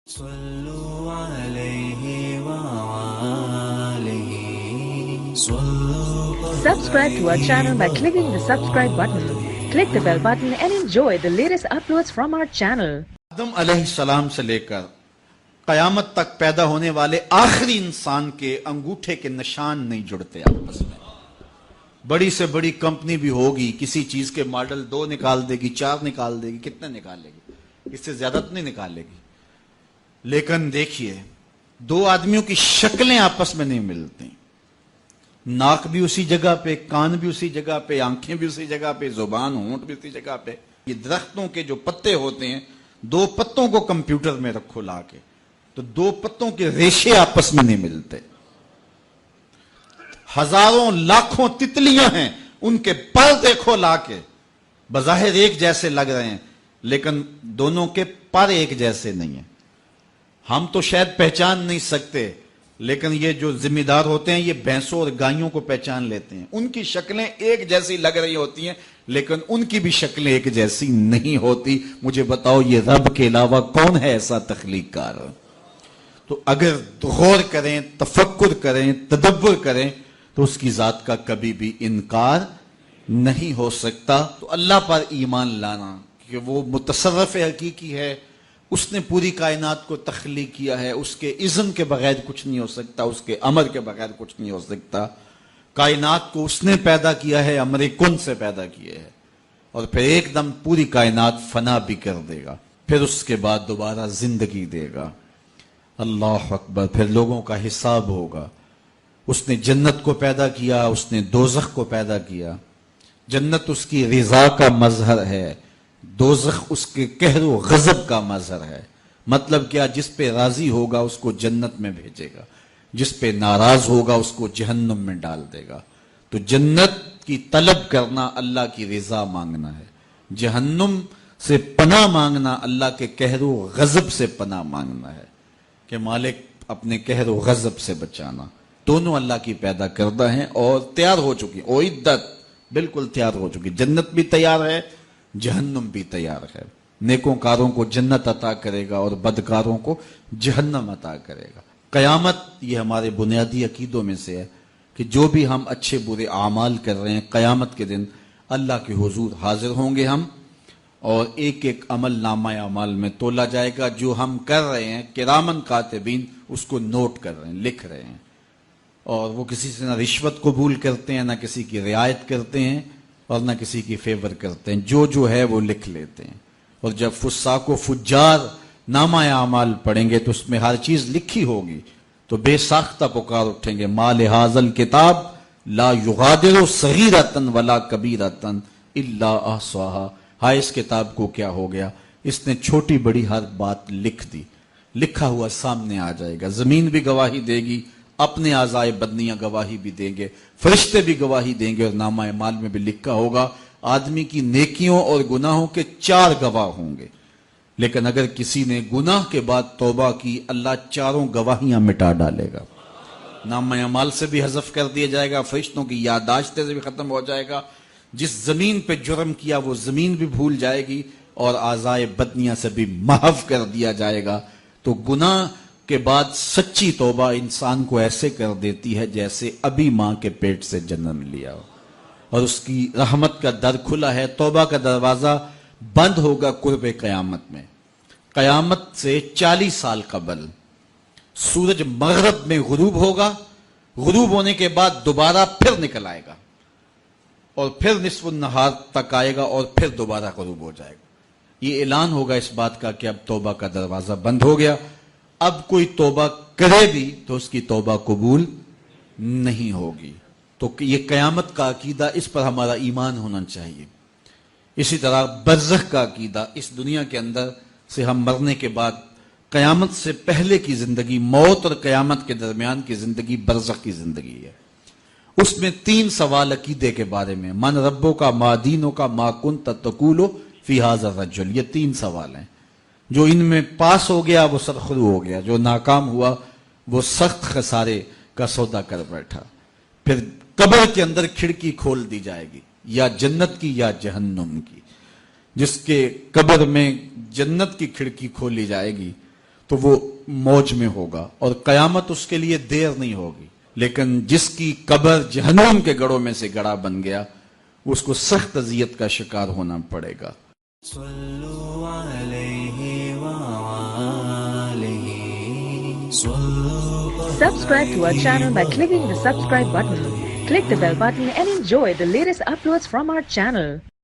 صلوا عليه وآله صلوا. Subscribe to our channel by clicking the subscribe button. Click the bell button and enjoy the latest uploads from our channel. आदम अलैहिस्सलाम से लेकर कयामत तक पैदा होने वाले आखिरी इंसान के अंगूठे के निशान नहीं जुड़ते आपस में। बड़ी से बड़ी कंपनी भी होगी, किसी चीज के मॉडल 2 निकाल देगी, 4 निकाल देगी, कितने निकालेगी, इससे ज्यादा तो नहीं निकालेगी। लेकिन देखिए, 2 आदमियों की शक्लें आपस में नहीं मिलती। नाक भी उसी जगह पे, कान भी उसी जगह पे, आंखें भी उसी जगह पे, जुबान होंठ भी उसी जगह पे। ये दरख्तों के जो पत्ते होते हैं, 2 पत्तों को कंप्यूटर में रखो लाके, तो 2 पत्तों के रेशे आपस में नहीं मिलते। हजारों लाखों तितलियां हैं, उनके पर देखो लाके, बज़ाहिर एक जैसे लग रहे हैं, लेकिन दोनों के पर एक जैसे नहीं है। हम तो शायद पहचान नहीं सकते, लेकिन ये जो जिम्मेदार होते हैं, ये भैंसों और गायों को पहचान लेते हैं। उनकी शक्लें एक जैसी लग रही होती हैं, लेकिन उनकी भी शक्लें एक जैसी नहीं होती। मुझे बताओ, ये रब के अलावा कौन है ऐसा तख्लीककार? तो अगर गौर करें, तफक्कुर करें, तदब्बर करें, तो उसकी जात का कभी भी इनकार नहीं हो सकता। तो अल्लाह पर ईमान लाना कि वो मुतसर्रिफ हकीकी है, उसने पूरी कायनात को तख्लीक किया है, उसके इज़्न के बगैर कुछ नहीं हो सकता, उसके अमर के बगैर कुछ नहीं हो सकता। कायनात को उसने पैदा किया है, अमर कुन से पैदा किए है, और फिर एकदम पूरी कायनात फना भी कर देगा, फिर उसके बाद दोबारा जिंदगी देगा। अल्लाह अकबर। फिर लोगों का हिसाब होगा। उसने जन्नत को पैदा किया, उसने दोज़ख को पैदा किया। जन्नत उसकी रिजा का मजहर है, दोज़ख उसके कहर व गजब का मजहर है। मतलब क्या? जिस पे राजी होगा उसको जन्नत में भेजेगा, जिस पे नाराज होगा उसको जहन्नुम में डाल देगा। तो जन्नत की तलब करना अल्लाह की रिजा मांगना है, जहन्नुम से पनाह मांगना अल्लाह के कहर व गजब से पनाह मांगना है कि मालिक अपने कहर व गजब से बचाना। दोनों अल्लाह की पैदा करदा हैं और तैयार हो चुकी, ओ इद्दत बिल्कुल तैयार हो चुकी। जन्नत भी तैयार है, जहन्नुम भी तैयार है। नेकोकारों को जन्नत अता करेगा और बदकारों को जहन्नम अता करेगा। कयामत, ये हमारे बुनियादी अकीदों में से है कि जो भी हम अच्छे बुरे आमाल कर रहे हैं, कयामत के दिन अल्लाह के हुजूर हाजिर होंगे हम, और एक एक अमल नामा अमाल में तोला जाएगा। जो हम कर रहे हैं, किरामन कातिबीन उसको नोट कर रहे हैं, लिख रहे हैं, और वो किसी से ना रिश्वत कबूल करते हैं, ना किसी की रियायत करते हैं, और ना किसी की फेवर करते हैं। जो है वो लिख लेते हैं। और जब फुस्साको फुज्जार नामा अमाल पढ़ेंगे तो उसमें हर चीज लिखी होगी, तो बेसाख्ता पुकार उठेंगे, माल हाजल किताब ला युगादिरु सगीरतन वला कबीरतन इल्ला अहसाहा। हाय, इस किताब को क्या हो गया, इसने छोटी बड़ी हर बात लिख दी। लिखा हुआ सामने आ जाएगा। जमीन भी गवाही देगी, अपने आज़ाए बदनियां गवाही भी देंगे, फरिश्ते भी गवाही देंगे, और नामा माल में भी लिखा होगा। आदमी की नेकियों और गुनाहों के 4 गवाह होंगे, लेकिन अगर किसी ने गुनाह के बाद तौबा की, अल्लाह 4 गवाहियां मिटा डालेगा। नामा माल से भी हज़फ कर दिया जाएगा, फरिश्तों की यादाश्त से भी खत्म हो जाएगा। जिस जमीन पे जुर्म किया वो जमीन भी भूल जाएगी, और आज़ाए बदनियां से भी महव कर दिया जाएगा। तो गुनाह के बाद सच्ची तौबा इंसान को ऐसे कर देती है जैसे अभी मां के पेट से जन्म लिया हो, और उसकी रहमत का दर खुला है। तौबा का दरवाजा बंद होगा कुर्ब कयामत में। कयामत से 40 साल कबल सूरज मगरब में गुरूब होगा, गुरूब होने के बाद दोबारा फिर निकल आएगा, और फिर निस्फ़ुन नहार तक आएगा, और फिर दोबारा गुरूब हो जाएगा। ये ऐलान होगा इस बात का कि अब तौबा का दरवाजा बंद हो गया। अब कोई तौबा करे भी तो उसकी तौबा कबूल नहीं होगी। तो ये कयामत का अकीदा, इस पर हमारा ईमान होना चाहिए। इसी तरह बरज़ख का अकीदा, इस दुनिया के अंदर से हम मरने के बाद कयामत से पहले की जिंदगी, मौत और कयामत के दरमियान की जिंदगी बरज़ख की जिंदगी है। उसमें 3 सवाल अकीदे के बारे में, मन रब्बो का, मा दीनो का, मा कुन्त तक़ूलु फी हाज़ा रज्जुल। ये 3 सवाल हैं। जो इनमें पास हो गया वो सरखरू हो गया, जो नाकाम हुआ वो सख्त खसारे का सौदा कर बैठा। फिर कब्र के अंदर खिड़की खोल दी जाएगी, या जन्नत की या जहन्नुम की। जिसके कब्र में जन्नत की खिड़की खोली जाएगी تو وہ موج میں ہوگا اور قیامت اس کے لیے دیر نہیں ہوگی. لیکن جس کی قبر جہنم کے گڑھوں میں سے گڑھا بن گیا اس کو سخت اذیت کا شکار ہونا پڑے گا. صلو علیہ وآلہ صلو Subscribe to our channel by clicking the subscribe button. Click the bell button and enjoy the latest uploads from our channel.